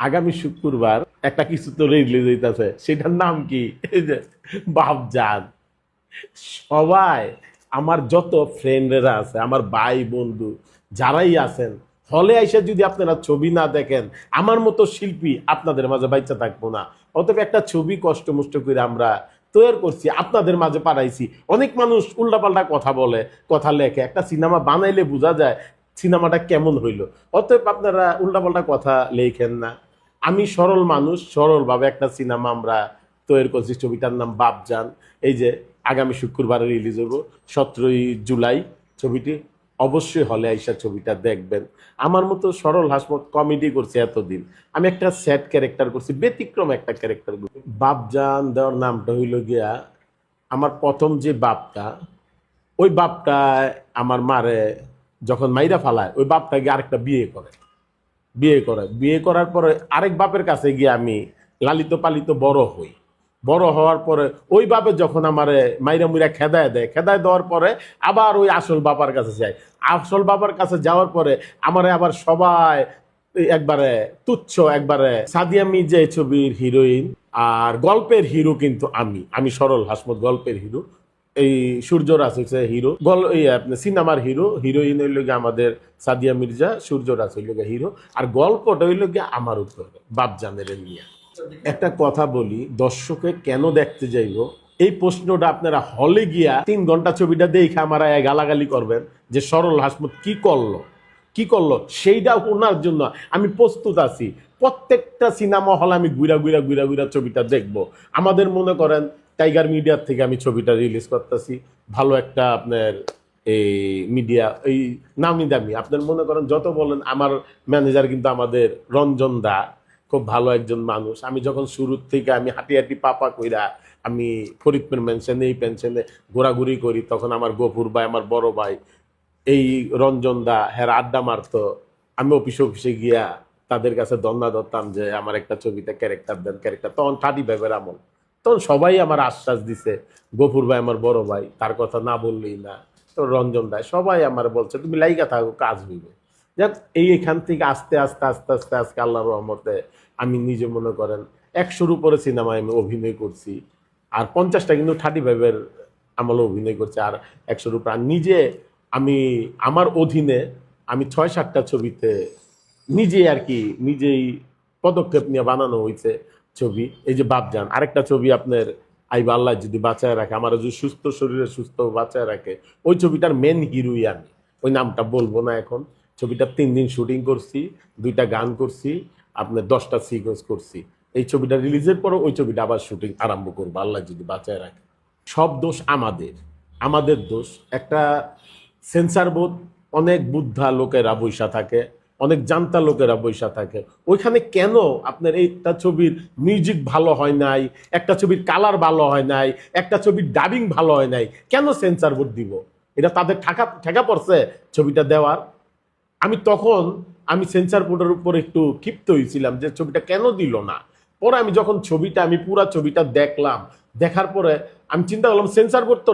আগামী শুক্রবার একটা কিছু তো রিলিজ হইতাছে, সেটার নাম কি? এই যে বাপজান। সবাই আমার যত ফ্রেন্ডরা আছে, আমার ভাই বন্ধু যারাই আছেন, হলে আইসা যদি আপনারা ছবি না দেখেন, আমার মতো শিল্পী আপনাদের মাঝে বাইচা থাকবো না। অতএব একটা ছবি কষ্ট মষ্ট করে আমরা তৈরি করছি, আপনাদের মাঝে পাঠাইছি। অনেক মানুষ উল্টাপাল্টা কথা বলে, কথা লেখে, একটা সিনেমা বানাইলে বোঝা যায় সিনেমাটা কেমন হইলো। অতএব আপনারা উল্টাপাল্টা কথা লেখেন না। আমি সরল মানুষ, সরলভাবে একটা সিনেমা আমরা তৈরি করছি। ছবিটার নাম বাপজান। এই যে আগামী শুক্রবারে রিলিজ হবো 17ই জুলাই। ছবিটি অবশ্যই হলে আইসা ছবিটা দেখবেন। আমার মতো সরল হাসমত কমেডি করছি এতদিন। আমি একটা স্যাড ক্যারেক্টার করছি, ব্যতিক্রম একটা ক্যারেক্টার করছি। বাপজান দেওয়ার নামটা হইল গিয়া, আমার প্রথম যে বাপটা, ওই বাপটা আমার মারে যখন মাইরা ফালায়, ওই বাপটা গিয়ে আরেকটা বিয়ে করার পরে আরেক বাপের কাছে গিয়ে আমি লালিত পালিত বড় হই। বড় হওয়ার পরে ওই বাপে যখন আমারে মাইরা মুইরা খেদায় দেয়, খেদায় দেওয়ার পরে আবার ওই আসল বাবার কাছে যায়। আসল বাবার কাছে যাওয়ার পরে আমারে আবার সবাই একবারে তুচ্ছ, একবারে সাদিয়া মির্জা এই ছবির হিরোইন। আর গল্পের হিরো কিন্তু আমি সরল হাসমত গল্পের হিরো। এই সূর্যরাজ হচ্ছে হিরো, আপনার সিনেমার হিরো। হিরোইন হইল গিয়ে আমাদের সাদিয়া মির্জা, সূর্যরাজ হইল গিয়ে হিরো। আর গল্পটা হইল গিয়ে আমার উপরে, বাপজানের নিয়ে। একটা কথা বলি, দর্শকে কেন দেখতে যাইব, এই প্রশ্নটা আপনারা হলে গিয়া 3 ঘন্টা ছবিটা দেখে আমার গালাগালি করবেন যে সরল হাসমত কি করলো সেইটা ওনার জন্য আমি প্রস্তুত আছি। প্রত্যেকটা সিনেমা হলে আমি ঘুরা ছবিটা দেখব। আমাদের মনে করেন টাইগার মিডিয়ার থেকে আমি ছবিটা রিলিজ করতেছি, ভালো একটা আপনার এই মিডিয়া, এই নামি দামি আপনার মনে করেন যত বলেন। আমার ম্যানেজার কিন্তু আমাদের রঞ্জন দা, খুব ভালো একজন মানুষ। আমি যখন শুরুর থেকে আমি হাঁটি হাঁটি পাপা কইরা আমি ফরিদপুর মেনশনে এই পেনশনে ঘোরাঘুরি করি, তখন আমার গফুর ভাই, আমার বড় ভাই, এই রঞ্জন দা হের আড্ডা মারতো। আমি অফিসে গিয়া তাদের কাছে দন্না ধরতাম যে আমার একটা ছবিতে ক্যারেক্টার দেন, ক্যারেক্টার। তখন 35 আমল, তখন সবাই আমার আশ্বাস দিছে। গফুর ভাই আমার বড় ভাই, তার কথা না বললেই না। তো রঞ্জন দায় সবাই আমার বলছে তুমি লাইগা থাকো, কাজ হইবে। যাক, এখান থেকে আস্তে আস্তে আস্তে আস্তে আজকে আল্লাহর রহমতে আমি নিজে মনে করেন 100-র উপরে সিনেমায় আমি অভিনয় করছি। আর 50টা কিন্তু 35-এর আমলে অভিনয় করছে, আর 100-র উপর। আর নিজে আমি আমার অধীনে আমি 6-7টা ছবিতে নিজেই আর কি নিজেই পদক্ষেপ নিয়ে বানানো হয়েছে ছবি। এই যে বাপজান, আরেকটা ছবি আপনার আইবা আল্লাহ যদি বাঁচায় রাখে, আমার যদি সুস্থ শরীরে সুস্থ বাঁচায় রাখে, ওই ছবিটার মেন হিরোই আমি। ওই নামটা বলবো না এখন। ছবিটা 3 দিন শুটিং করছি, 2টা গান করছি, আপনার 10টা সিকোয়েন্স করছি। এই ছবিটা রিলিজের পরে ওই ছবিটা আবার শুটিং আরম্ভ করবো আল্লাহ যদি বাঁচায় রাখে। সব দোষ আমাদের দোষ। একটা সেন্সার বোর্ড, অনেক বুদ্ধা লোকেরা বৈশা থাকে, অনেক জানতা লোকেরা বৈশা থাকে। ওইখানে কেন আপনার একটা ছবির মিউজিক ভালো হয় নাই, একটা ছবির কালার ভালো হয় নাই, একটা ছবির ডাবিং ভালো হয় নাই, কেন সেন্সার বোর্ড দিব? এটা তাদের ঠেকা পড়ছে ছবিটা দেওয়ার। আমি সেন্সার বোর্ডের উপর একটু ক্ষিপ্ত হয়েছিলাম যে ছবিটা কেন দিল না। পরে আমি যখন আমি পুরা ছবিটা দেখলাম, দেখার পরে আমি চিন্তা করলাম সেন্সার বোর্ড তো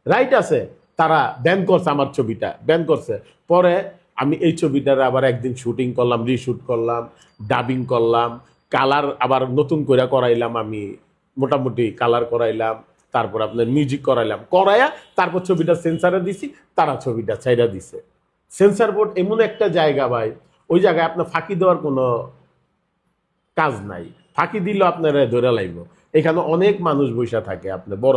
রাইট আছে, তারা ব্যান করছে, আমার ছবিটা ব্যান করছে। পরে আমি এই ছবিটার আবার একদিন শুটিং করলাম, রিশুট করলাম, ডাবিং করলাম, কালার আবার নতুন করে করাইলাম। আমি মোটামুটি কালার করাইলাম, তারপর আপনার মিউজিক করাইয়া তারপর ছবিটা সেন্সারে দিছি, তারা ছবিটা ছাইরা দিছে। সেন্সার বোর্ড এমন একটা জায়গা ভাই, ওই জায়গায় আপনার ফাঁকি দেওয়ার কোনো কাজ নাই। ফাঁকি দিলেও আপনারা ধরে লাইব। এখানে অনেক মানুষ বৈশা থাকে, আপনার বড়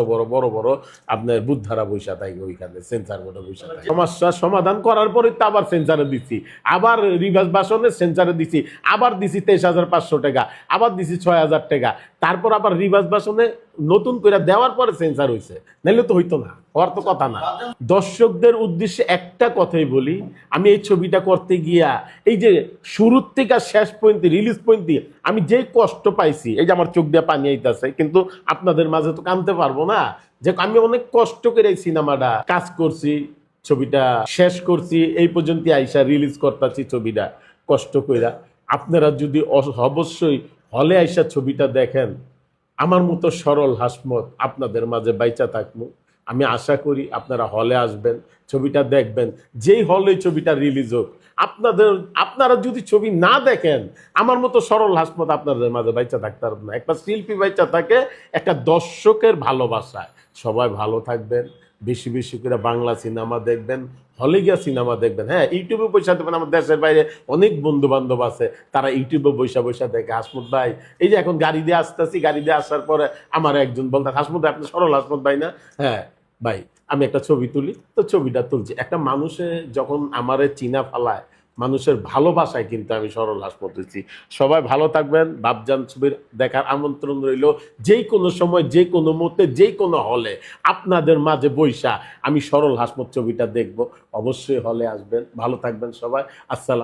আপনার বুদ্ধারা বৈশা থাকে ওইখানে সেন্সার বোর্ডে বৈশা থাকে। সমস্যার সমাধান করার পরে তো আবার সেন্সারে দিচ্ছি, আবার রিভার্স বাসনে সেন্সারে দিচ্ছি, আবার দিছি 23,500 টাকা, আবার দিছি 6,000 টাকা। তারপর আবার রিভার্স বাসনে নতুন করে দেওয়ার পরে সেন্সার হয়েছে, নাইলে তো হইতো না, হওয়ার তো কথা না। দর্শকদের উদ্দেশ্যে একটা কথাই বলি, আমি এই ছবিটা করতে গিয়া এই যে শুরুর থেকে শেষ পর্যন্ত রিলিজ পর্যন্ত আমি যে কষ্ট পাইছি, এই যে আমার চোখ দিয়ে পানি আইতাছে, কিন্তু আপনাদের মাঝে তো কানতে পারবো না। যে আমি অনেক কষ্ট করে এই সিনেমাটা কাজ করছি, ছবিটা শেষ করছি, এই পর্যন্ত আইসা রিলিজ করতেছি ছবিটা কষ্ট কইরা। আপনারা যদি অবশ্যই হলে আইসা ছবিটা দেখেন, আমার মতো সরল হাসমত আপনাদের মাঝে বাইচা থাকবো। আমি আশা করি আপনারা হলে আসবেন, ছবিটা দেখবেন। যেই হলে ছবিটা রিলিজ হোক, আপনারা যদি ছবি না দেখেন, আমার মতো সরল হাসমত আপনাদের মাঝে বাইচা থাকতে পারবে না। একটা শিল্পী বাইচা থাকে একটা দর্শকের ভালোবাসায়। সবাই ভালো থাকবেন, বেশি বেশি করে বাংলা সিনেমা দেখবেন, হলে গিয়া সিনেমা দেখবেন। হ্যাঁ, ইউটিউবে পয়সা দেবেন। আমার দেশের বাইরে অনেক বন্ধু বান্ধব আছে, তারা ইউটিউবে বৈশা দেখে। হাসমত ভাই, এই যে এখন গাড়ি দিয়ে আসতেছি, গাড়ি দিয়ে আসার পরে আমার একজন বলতে, হাসমত ভাই আপনি সরল হাসমত ভাই না? হ্যাঁ ভাই, আমি একটা ছবি তুলি, তো ছবিটা তুলছি। একটা মানুষে যখন আমারে চিনা ফালায়, মানুষের ভালোবাসায় কিন্তু আমি সরল হাসমত হয়েছি। সবাই ভালো থাকবেন। বাপজান ছবির দেখার আমন্ত্রণ রইল। যেই কোনো সময়, যে কোনো মুহূর্তে, যেই কোনো হলে আপনাদের মাঝে বৈশা আমি সরল হাসমত ছবিটা দেখব। অবশ্যই হলে আসবেন। ভালো থাকবেন সবাই। আসসালাম।